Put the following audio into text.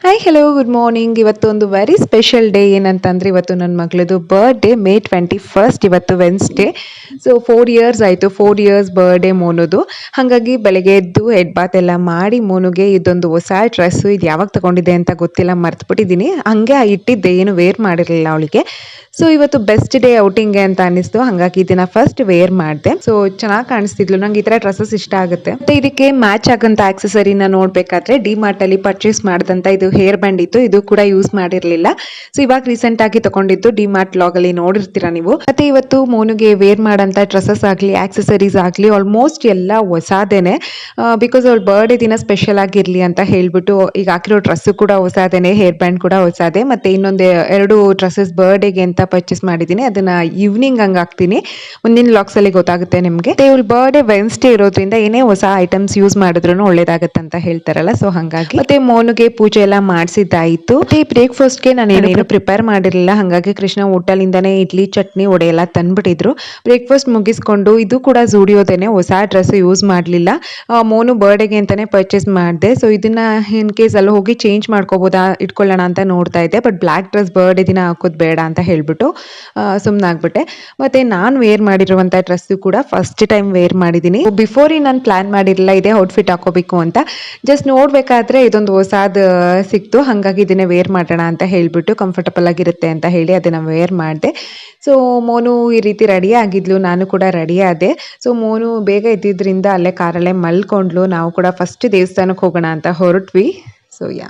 Hi hello good morning. ಇವತ್ತೊಂದು very special day ಏನಂತಂದ್ರೆ ಇವತ್ತು ನನ್ನ ಮಗಳದು ಬರ್ಡೇ May 21st. ಇವತ್ತು ವೆನ್ಸ್ಡೇ. ಸೊ 4 ಇಯರ್ಸ್ ಆಯಿತು, 4 ಇಯರ್ಸ್ ಬರ್ಡೇ ಮೋನುದು. ಹಾಗಾಗಿ ಬೆಳಗ್ಗೆ ಎದ್ದು ಹೆಡ್ ಬಾತ್ ಎಲ್ಲ ಮಾಡಿ ಮೋನುಗೆ ಇದೊಂದು ಹೊಸ ಡ್ರೆಸ್ಸು, ಇದು ಯಾವಾಗ ತಗೊಂಡಿದ್ದೆ ಅಂತ ಗೊತ್ತಿಲ್ಲ, ಮರ್ತ್ಬಿಟ್ಟಿದ್ದೀನಿ. ಹಂಗೆ ಇಟ್ಟಿದ್ದೆ, ಏನು ವೇರ್ ಮಾಡಿರಲಿಲ್ಲ ಅವಳಿಗೆ. ಸೊ ಇವತ್ತು ಬೆಸ್ಟ್ ಡೇ ಔಟಿಂಗ್ಗೆ ಅಂತ ಅನ್ನಿಸ್ತು, ಹಾಗಾಗಿ ಇದನ್ನ ಫಸ್ಟ್ ವೇರ್ ಮಾಡಿದೆ. ಸೊ ಚೆನ್ನಾಗಿ ಕಾಣಿಸ್ತಿದ್ಲು, ನಂಗೆ ಈ ಥರ ಡ್ರೆಸ್ಸಸ್ ಇಷ್ಟ ಆಗುತ್ತೆ. ಮತ್ತೆ ಇದಕ್ಕೆ ಮ್ಯಾಚ್ ಆಗಂತ ಆಕ್ಸೆಸರಿನ ನೋಡ್ಬೇಕಾದ್ರೆ ಡಿ-ಮಾರ್ಟ್ ಅಲ್ಲಿ ಪರ್ಚೇಸ್ ಮಾಡಿದಂತ ಇದು ಹೇರ್ ಬ್ಯಾಂಡ್ ಇತ್ತು, ಇದು ಕೂಡ ಯೂಸ್ ಮಾಡಿರಲಿಲ್ಲ. ಸೊ ಇವಾಗ ರೀಸೆಂಟ್ ಆಗಿ ತಗೊಂಡಿದ್ದು, ಡಿ-ಮಾರ್ಟ್ ವ್ಲಾಗ್ ಅಲ್ಲಿ ನೋಡಿರ್ತೀರಾ ನೀವು. ಮತ್ತೆ ಇವತ್ತು ಮೋನುಗೆ ವೇರ್ ಮಾಡಂತ ಡ್ರೆಸ್ಸಸ್ ಆಗಲಿ ಆಕ್ಸೆಸರೀಸ್ ಆಗಲಿ ಆಲ್ಮೋಸ್ಟ್ ಎಲ್ಲ ಹೊಸಾದೇನೆ. ಬಿಕಾಸ್ ಅವಳ ಬರ್ಡೇ ದಿನ ಸ್ಪೆಷಲ್ ಆಗಿರ್ಲಿ ಅಂತ ಹೇಳ್ಬಿಟ್ಟು ಈಗ ಹಾಕಿರೋ ಡ್ರೆಸ್ ಕೂಡ ಹೊಸಾದೇನೆ, ಹೇರ್ ಬ್ಯಾಂಡ್ ಕೂಡ ಹೊಸಾದೆ. ಮತ್ತೆ ಇನ್ನೊಂದು 2 ಡ್ರೆಸ್ಸಸ್ ಬರ್ಡೇಗೆ ಅಂತ ಪರ್ಚೇಸ್ ಮಾಡಿದ್ದೀನಿ, ಅದನ್ನ ಈವ್ನಿಂಗ್ ಹಂಗೆ ಹಾಕ್ತೀನಿ. ಮುಂದಿನ ವ್ಲಾಗ್ಸ್ ಅಲ್ಲಿ ಗೊತ್ತಾಗುತ್ತೆ ನಿಮಗೆ. ಇವಳ ಬರ್ಡೇ ವೆನ್ಸ್ಡೇ ಇರೋದ್ರಿಂದ ಏನೇ ಹೊಸ ಐಟಮ್ಸ್ ಯೂಸ್ ಮಾಡಿದ್ರು ಒಳ್ಳೇದಾಗತ್ತೆ ಅಂತ ಹೇಳ್ತಾರಲ್ಲ, ಸೊ ಹಂಗಾಗಿ. ಮತ್ತೆ ಮೋನುಗೆ ಪೂಜೆ ಎಲ್ಲ ಮಾಡಿಸಿದ್ದಾಯಿತು. ಮತ್ತೆ ಬ್ರೇಕ್ಫಾಸ್ಟ್ಗೆ ನಾನು ಏನೇನು ಪ್ರಿಪೇರ್ ಮಾಡಿರಲಿಲ್ಲ, ಹಾಗಾಗಿ ಕೃಷ್ಣ ಹೋಟೆಲಿಂದಾನೇ ಇಡ್ಲಿ ಚಟ್ನಿ ವಡೆ ಎಲ್ಲ ತಂದ್ಬಿಟ್ಟಿದ್ರು. ಬ್ರೇಕ್ಫಾಸ್ಟ್ ಮುಗಿಸ್ಕೊಂಡು, ಇದು ಕೂಡ ಝೂಡಿಯೋದೇನೆ, ಹೊಸ ಡ್ರೆಸ್ ಯೂಸ್ ಮಾಡಲಿಲ್ಲ, ಮೋನು ಬರ್ಡೇಗೆ ಅಂತಾನೆ ಪರ್ಚೇಸ್ ಮಾಡಿದೆ. ಸೊ ಇದನ್ನ ಇನ್ ಕೇಸ್ ಅಲ್ಲಿ ಹೋಗಿ ಚೇಂಜ್ ಮಾಡ್ಕೋಬೋದಾ ಇಟ್ಕೊಳ್ಳೋಣ ಅಂತ ನೋಡ್ತಾ ಇದ್ದೆ, ಬಟ್ ಬ್ಲ್ಯಾಕ್ ಡ್ರೆಸ್ ಬರ್ಡೇ ದಿನ ಹಾಕೋದು ಬೇಡ ಅಂತ ಹೇಳ್ಬಿಟ್ಟು ಸುಮ್ಮನಾಗ್ಬಿಟ್ಟೆ. ಮತ್ತೆ ನಾನು ವೇರ್ ಮಾಡಿರುವಂಥ ಡ್ರೆಸ್ಸು ಕೂಡ ಫಸ್ಟ್ ಟೈಮ್ ವೇರ್ ಮಾಡಿದ್ದೀನಿ. ಬಿಫೋರ್ ನಾನು ಪ್ಲಾನ್ ಮಾಡಿರಲಿಲ್ಲ ಇದೇ ಔಟ್ಫಿಟ್ ಹಾಕೋಬೇಕು ಅಂತ. ಜಸ್ಟ್ ನೋಡ್ಬೇಕಾದ್ರೆ ಇದೊಂದು ಹೊಸಾದ ಸಿಕ್ತು, ಹಾಗಾಗಿ ಇದನ್ನೇ ವೇರ್ ಮಾಡೋಣ ಅಂತ ಹೇಳ್ಬಿಟ್ಟು ಕಂಫರ್ಟಬಲ್ ಆಗಿರುತ್ತೆ ಅಂತ ಹೇಳಿ ಅದನ್ನ ವೇರ್ ಮಾಡಿದೆ. ಸೊ ಮೋನು ಈ ರೀತಿ ರೆಡಿ ಆಗಿದ್ಲು, ನಾನು ಕೂಡ ರೆಡಿ ಆದೆ. ಸೊ ಮೋನು ಬೇಗ ಇದ್ದಿದ್ರಿಂದ ಅಲ್ಲೇ ಕಾರಲ್ಲೇ ಮಲ್ಕೊಂಡ್ಲು. ನಾವು ಕೂಡ ಫಸ್ಟ್ ದೇವಸ್ಥಾನಕ್ಕೆ ಹೋಗೋಣ ಅಂತ ಹೊರಟ್ವಿ. So yeah